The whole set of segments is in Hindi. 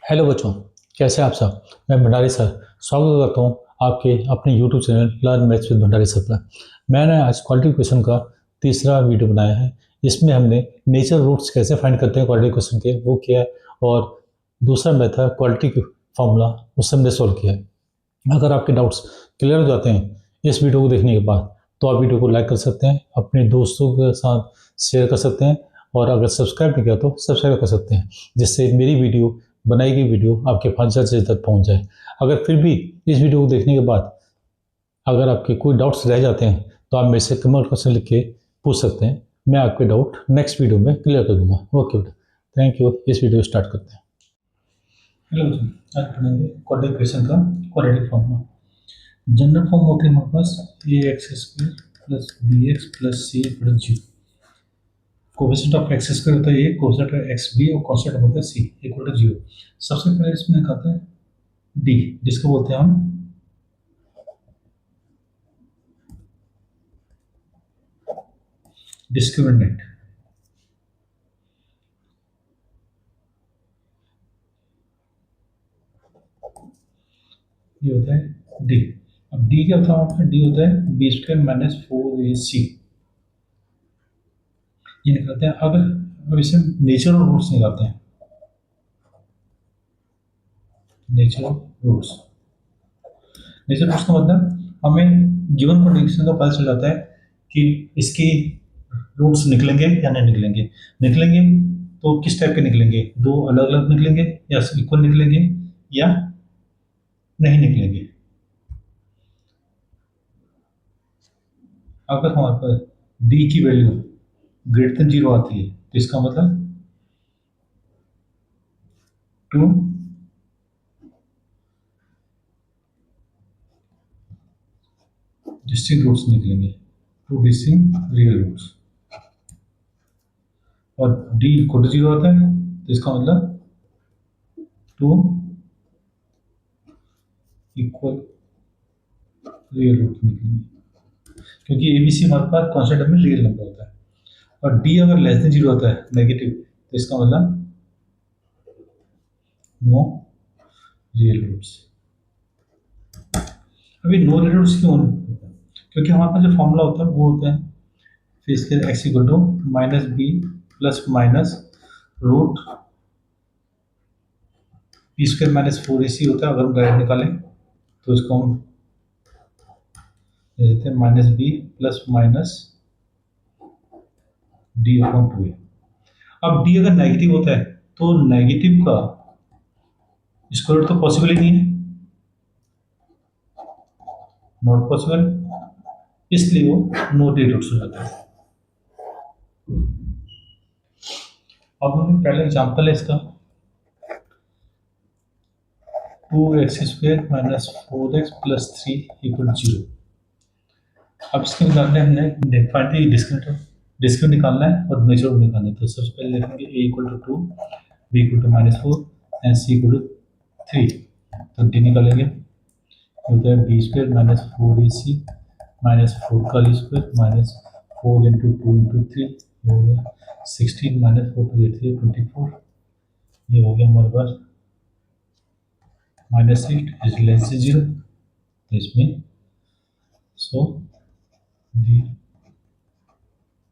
हेलो बच्चों, कैसे हैं आप सब। मैं भंडारी सर स्वागत करता हूँ आपके अपने YouTube channel learn maths with Bhandari sir पर। मैंने आज क्वालिटी क्वेश्चन का तीसरा वीडियो बनाया है। इसमें हमने नेचर रूट्स कैसे फाइंड करते हैं क्वालिटी क्वेश्चन के वो किया है, और दूसरा मेथड क्वालिटी फार्मूला उससे हमने सॉल्व किया है। अगर आपके डाउट्स क्लियर हो जाते हैं इस वीडियो को देखने के बाद, तो आप वीडियो को लाइक कर सकते हैं, अपने दोस्तों के साथ शेयर कर सकते हैं, और अगर सब्सक्राइब नहीं किया तो सब्सक्राइब कर सकते हैं, जिससे मेरी वीडियो बनाई गई वीडियो आपके पास जल्द से जल्द पहुंच जाए। अगर फिर भी इस वीडियो को देखने के बाद अगर आपके कोई डाउट्स रह जाते हैं तो आप मेरे से कमेंट क्वेश्चन लिख के पूछ सकते हैं। मैं आपके डाउट नेक्स्ट वीडियो में क्लियर कर दूंगा। ओके बेटा, थैंक यू। इस वीडियो स्टार्ट करते हैं। हेलो बच्चों, आज पढ़ेंगे क्वाड्रेटिक क्वेश्चन का क्वाड्रेटिक फॉर्मूला। जनरल फॉर्म होती है हमारे पास A X square plus B X plus C plus G. Coefficient of X square होता है A, coefficient of X B और कांस्टेंट होता है सी इक्वल टू जीरो। सबसे पहले इसमें आता है डी, जिसको बोलते हैं हम डिस्क्रिमिनेंट। ये होता है डी। अब डी क्या होता है आपका? डी होता है B square minus four A सी। ये निकालते हैं। अगर अब इसे नेचुरल रूट्स निकालते हैं। नेचुरल रूट्स, नेचुरल रूट्स का मतलब हमें गिवन कंडीशन का पता चल जाता है कि इसकी रूट्स निकलेंगे या नहीं निकलेंगे। निकलेंगे तो किस टाइप के निकलेंगे? दो अलग अलग निकलेंगे या इक्वल निकलेंगे या नहीं निकलेंगे। अगर हमारे पास डी की वैल्यू ग्रेटर देन जीरो आती है तो इसका मतलब टू डिस्टिंक्ट रूट्स निकलेंगे, टू डिस्टिंक्ट रियल रूट्स। और डी इक्वल टू जीरो आता है तो इसका मतलब टू इक्वल रियल रूट निकलेंगे, क्योंकि ए बी सी हमारे पास कॉन्स्टेंट में रियल नंबर होता है। और डी अगर लेस देन जीरो होता है नेगेटिव, तो इसका मतलब नो रियल रूट्स। अभी नो रियल रूट्स क्यों होता है? क्योंकि हमारे पास जो फॉर्मूला होता है वो होता है फिर इसके X equal to minus B plus minus root B square minus four A C होता है। अगर हम डायरेक्ट निकालें तो इसको हम दे देते हैं minus B plus minus D upon two A. अब डी अगर नेगेटिव होता है तो नेगेटिव का स्क्वायर तो पॉसिबल ही नहीं है, नॉट पॉसिबल, इसलिए वो नो रियल रूट्स हो जाता है। अब हमने पहला एग्जांपल है इसका, two x square minus four x plus three equal zero. अब इसके निकालने हमने फाइनली डिस्क्रिमिनेंट निकालना है और मेजर निकालना है। तो सबसे पहले लिखेंगे A equal to two, B equal to minus four and C equal to three. तो डी निकालेंगे, होता है B square minus four A C minus four का square minus four into two into three, हो गया 16 माइनस फोर टू थ्री 24। ये हो गया हमारे पास माइनस एट इज लेस से जीरो। तो इसमें so the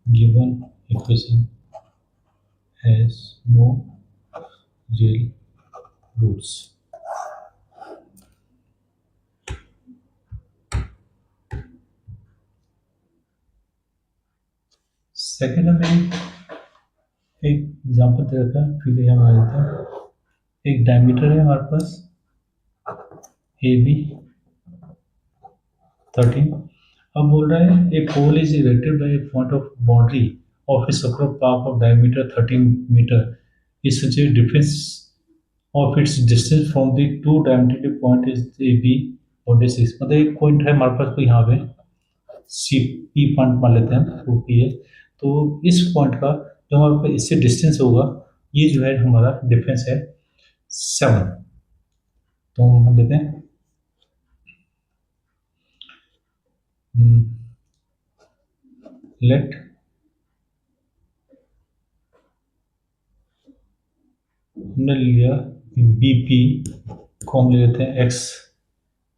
given equation has no real roots. Second हमें एक एग्जांपल दे रखा है, फिर यहाँ आ जाता है। एक डायमीटर है हमारे पास ए बी 13। अब बोल रहा है a pole is erected by a point of boundary of a circular park of diameter 13 metre is such a difference of its distance from the two diameter point is A B और डी सिक्स। मतलब एक पॉइंट है हमारे पास को यहाँ पे सी पी पॉइंट मान लेते हैं, टू पी है। तो इस पॉइंट का जो हमारे पास इससे डिस्टेंस होगा ये जो है हमारा डिफरेंस है 7। तो हम लेते हैं लेट हमने लिया BP को हम ले लेते हैं x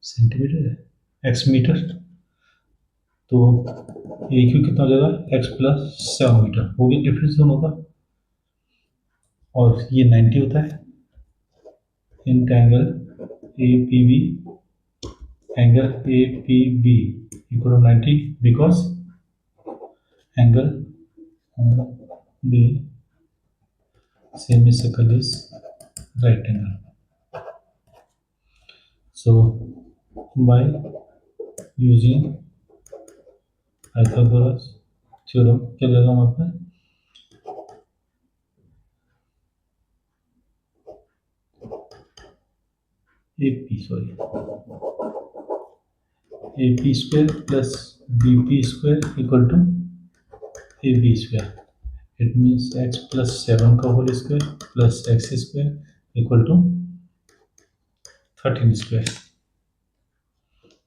सेंटीमीटर है, x मीटर, तो AQ कितना हो जाएगा x प्लस 7 मीटर। हो गया डिफरेंस दोनों का। और ये 90 होता है in angle APB, angle APB equal to 90 because angle the semicircle is right angle. So by using Pythagoras theorem क्या लगेगा हमारे पास AP square plus BP square equal to AB square. It means x plus 7 का whole square plus x square equal to 13 square.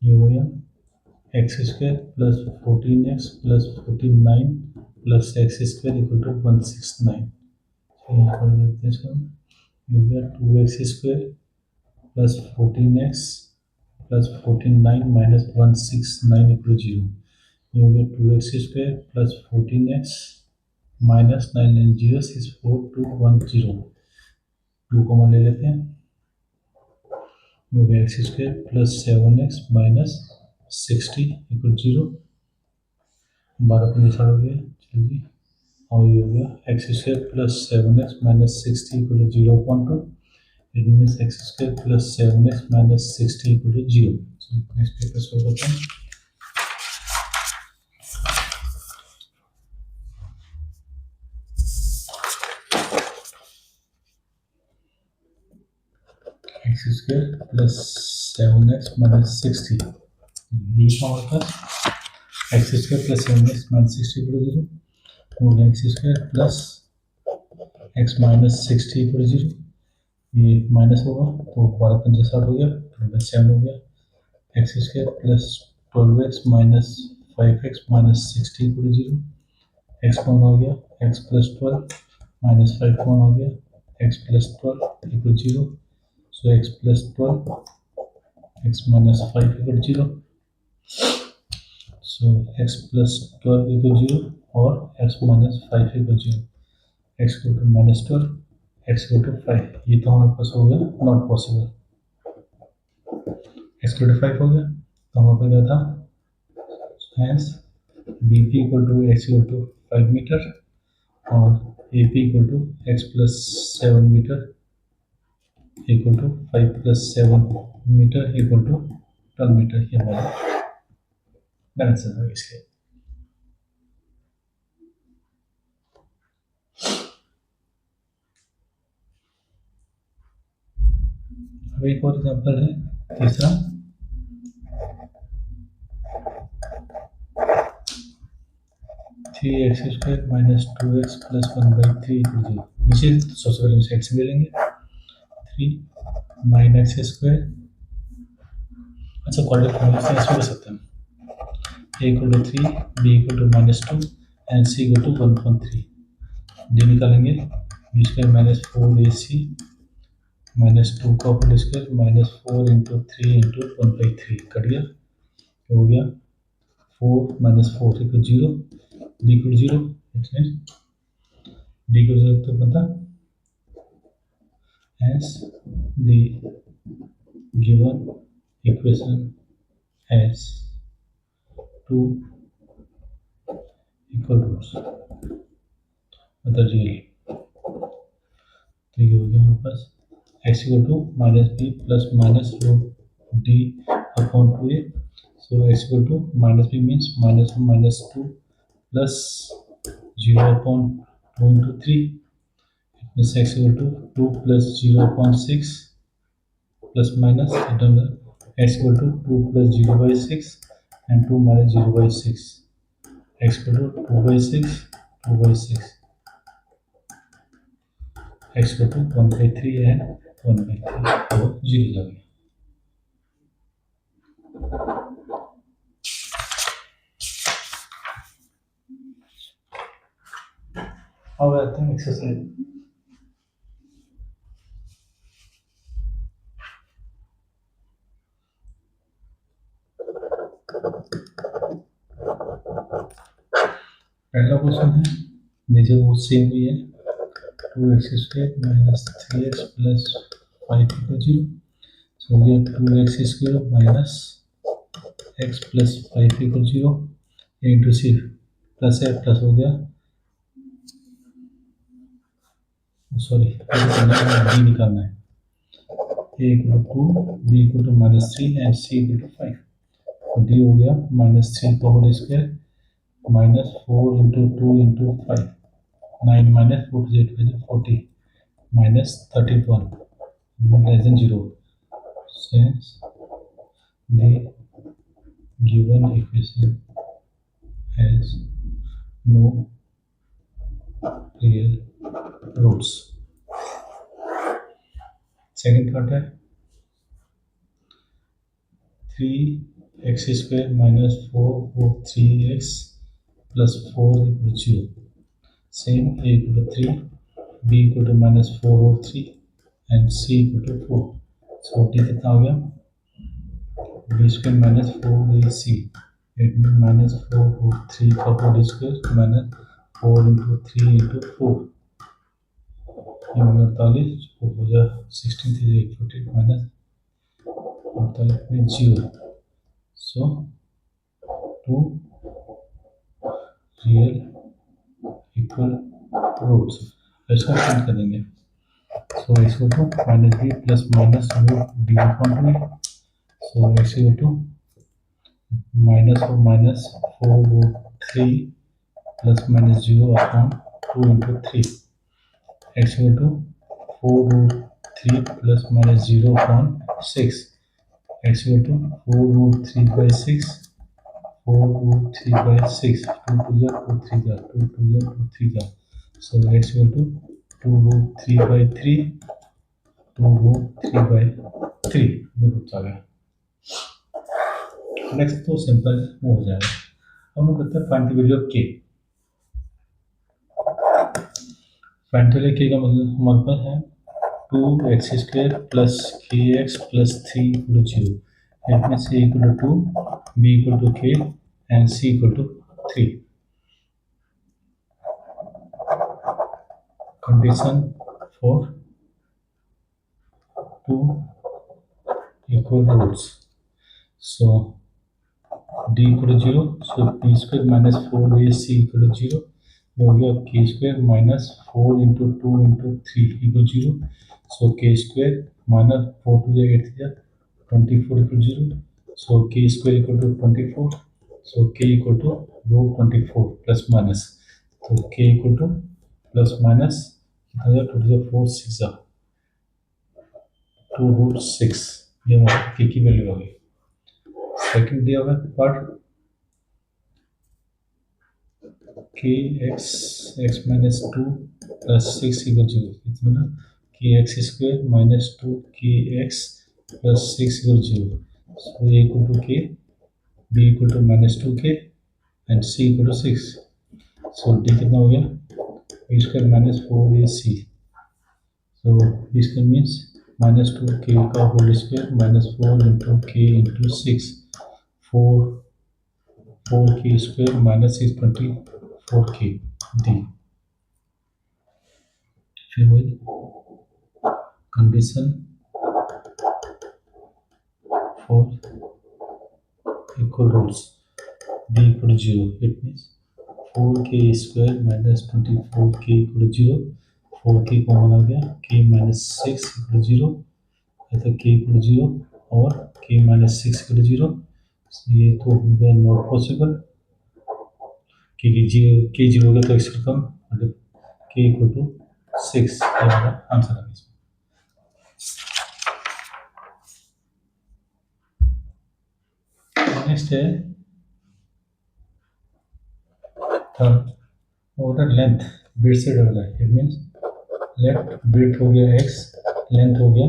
ये हो गया x square plus 14x plus 49 plus x square equal to 169. तो यहाँ पर देखते हैं इसको, ये हो गया 2x square plus 14x plus 49 minus 169 equal to 0. ये हो गया 2x square plus 14x minus 9 and 0 is 4210. 2 common ले लेते हैं, ये हो गया x square plus 7x minus 60 equal to 0. 12 पंजे 60 हो गया, चलिए। और ये हो गया x square plus 7x minus 60 equal to 0.2. It means x square plus 7x minus 60 equal to 0. So next paper solve करते हैं। x square plus 7x minus 60, ये हमारे पास x square plus 7x minus 60 equal to 0 हो गया। x square plus x minus 60 equal to 0, ये माइनस होगा तो 12 पंजे 60 हो गया, 7 हो गया। x square plus 12x minus 5x minus 60 equal to 0, x कौन आ गया, x plus 12 minus 5 कौन आ गया, x plus 12 equal to 0. So x plus 12, x minus 5 equal to 0. So x plus 12 equal to 0 और x minus 5 equal to 0. x equal to minus 12, x equal to 5. ये तो हमारे पास हो गया not possible. x equal to 5 हो गया तो हमारे पास क्या था, hence BP equal to x equal to 5 metre और AP equal to x plus 7 metre equal to 5 plus 7 metre equal to 12 metre. ये हमारा आंसर है इसके। अब एक और एग्जांपल है तीसरा, three x square minus 2x plus 1/3 equal 0। नीचे सबसे पहले इसे एक्स में लेंगे, 9x स्क्वायर, अच्छा क्वाड्रेटिक फॉर्मूला से इसमें कर सकते हैं, a equal to 3, b equal to -2 and c equal to 1.3। D निकालेंगे, B square minus 4ac minus 2 का whole square minus 4 into 3 into 1/3 cut गया, हो गया 4 minus 4 equal 0, D equal 0, D equal 0 तो पता, hence the given equation has two equal roots, मतलब रियल। तो ये हो गया हमारे पास x equal to minus B plus minus root D upon 2a। So x equal to minus B means -2 plus 0 upon 2 into 3, means x equal to 2 plus 0 upon 6 plus minus x equal to 2 plus 0/6 and 2 minus 0/6, x equal to 2/6, 2/6, x equal to 1/3 and 1/3 तो 0 जा गया। अब आते हैं एक्सरसाइज। पहला क्वेश्चन है, नीचे वो सेम हुई है, 2x² minus 3x plus 5 equal 0। सो हो गया 2x² minus x plus 5 equal 0 into C plus है, प्लस हो गया, सॉरी डी निकालना है, a equal to 2, b equal to -3 and c equal to 5। तो डी हो गया -3 का whole square minus 4 into 2 into 5, 9 minus 4 से 40 minus 31 less than 0, since the given equation has no real roots। Second part है 3x² minus 4 plus 4 equal 0। Same a equal to 3, b equal to -4 and c equal to 4। So D कितना हो गया, b² minus 4ac, it mean -4 का whole square minus 4 into 3 into 4, 48 हो गया 16 3 48 माइनस 48 में 0। सो 2 रियल इक्वल रूट्स, इसका फाइंड कर देंगे। So x equal to minus B plus minus root D upon 2। So x equal to minus 4 root 3 plus minus 0 upon 2 into 3, x equal to 4 root 3 plus minus 0 upon 6, x equal to 4 root 3 by 6, 4 root 3 by 6, 2 2 जा 2 3 जा 2 2 जा 2 3 जा। So x equal to 2 root 3 by 3, 2 root 3 by 3, दो रूट आ गया। नेक्स्ट तो सिंपल वो हो जाएगा। अब हम करते हैं find the value of k। Find the value k का मतलब हमारे पास है 2x² plus kx plus 3 equal 0। That means a equal to 2, b equal to k and c equal to 3। Condition for two equal roots। So d equal to 0, so b² minus 4ac equal to 0, ये हो गया k² minus 4 into 2 into 3 equal 0। So k² minus 4 to 8 24 equal 0। So k² equal to 24। So k equal to root 24 plus minus। So k equal to plus minus 4 6 2 root 6, ये हमारे k की वैल्यू हो गई। सेकंड दिया हुआ part x minus 2 plus 6 equal 0, इतना kx² minus 2 kx plus 6 equal 0। So a equal to k, b equal to minus 2k and c equal to 6। So d कितना हो गया, b² minus 4ac। So b² means minus 2k का whole square minus 4 into k into 6, 4k² minus 624k D. फिर वही condition for equal roots, d equal 0, it means 4k² minus 24k equal 0, 4k common आ गया, k माइनस 6 इक्वल 0, अतः k इक्वल 0 और k माइनस 6 इक्वल 0। ये तो हो गया नॉट पॉसिबल, क्योंकि k 0 होगा तो इससे कम, k इक्वल टू 6, ये हमारा आंसर है इसमें। नेक्स्ट है थर्ड, ऑर्डर लेंथ ब्रेड से डबल है, इट मीन्स लेफ्ट ब्रेड हो गया x, लेंथ हो गया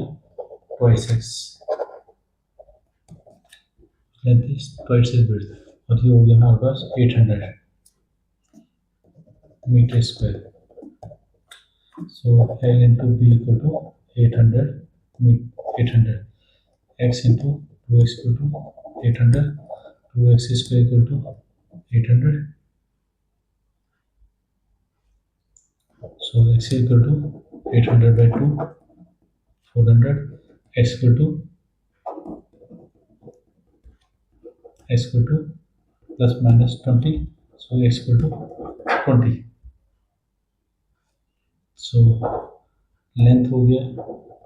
twice x, length is twice breadth, और ये हो गया हमारे पास 800 metre square. So L into B equal to 800, 800, x into 2x equal to 800 2x square equal to 800. So x equal to 800 by 2, 400. X equal to plus minus 20. So x equal to 20. So length हो गया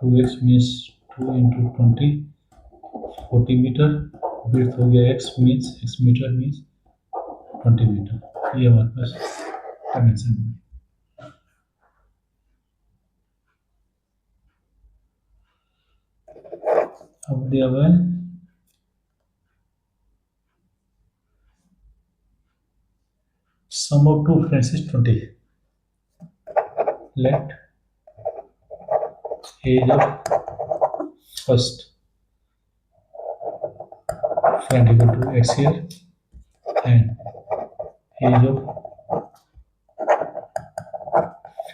2x means 2 into 20, 40 metre. width हो गया x मीटर means 20 मीटर. ये हमारे पास डायमेंशन है. अब दिया हुआ है sum of two friends is 20. Let age of first friend equal to x here and age of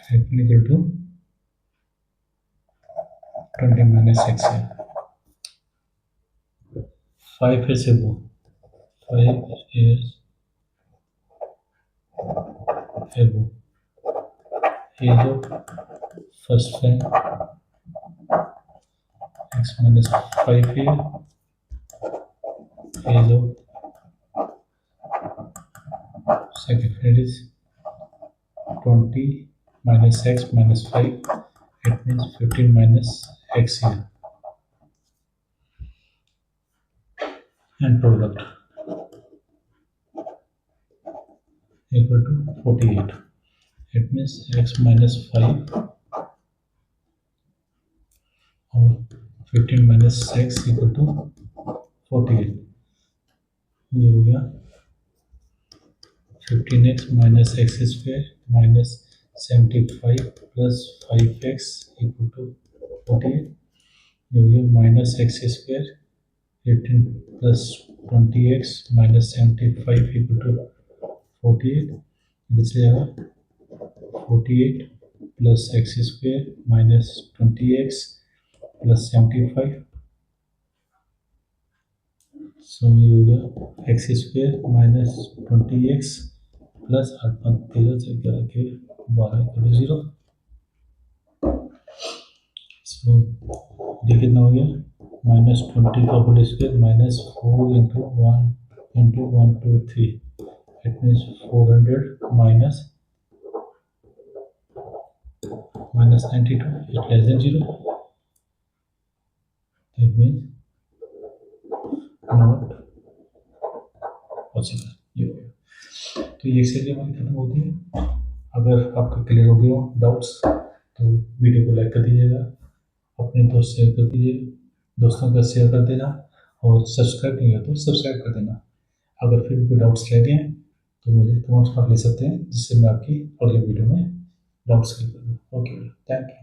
second equal to 20 minus x here. 5 years ago, 5 years ago, age of first friend x minus 5 here, age of second friend is 20 minus x minus 5, it means 15 minus x here, and product equal to 48. It means x minus 5 or 15 minus x equal to 48. ये हो गया 15x minus x square minus 75 plus 5x equal to 48. ये हो गया minus x square 15 plus 20x minus 75 equal to 48. इधर से जाएगा 48 plus x square minus 20x plus 75. So ये हो गया x square minus 20x plus 13 से 11 के 12 equal to 0. So d कितना हो गया minus 20 का whole square minus 4 into 1 2 3. It means 400 minus 92 is less than 0. That means not possible. ये हो गया. तो ये एक्सरसाइज हमारी खत्म होती है. अगर आपका क्लियर हो गया डाउट्स तो वीडियो को लाइक कर दीजिएगा, अपने दोस्त शेयर कर दीजिएगा, दोस्तों का शेयर कर देना और सब्सक्राइब नहीं है तो सब्सक्राइब कर देना. अगर फिर कोई डाउट्स रहते हैं तो मुझे कमेंट्स पर ले सकते हैं, जिससे मैं आपकी अगले वीडियो में डाउट्स क्लियर कर दूँ. Okay, thank you.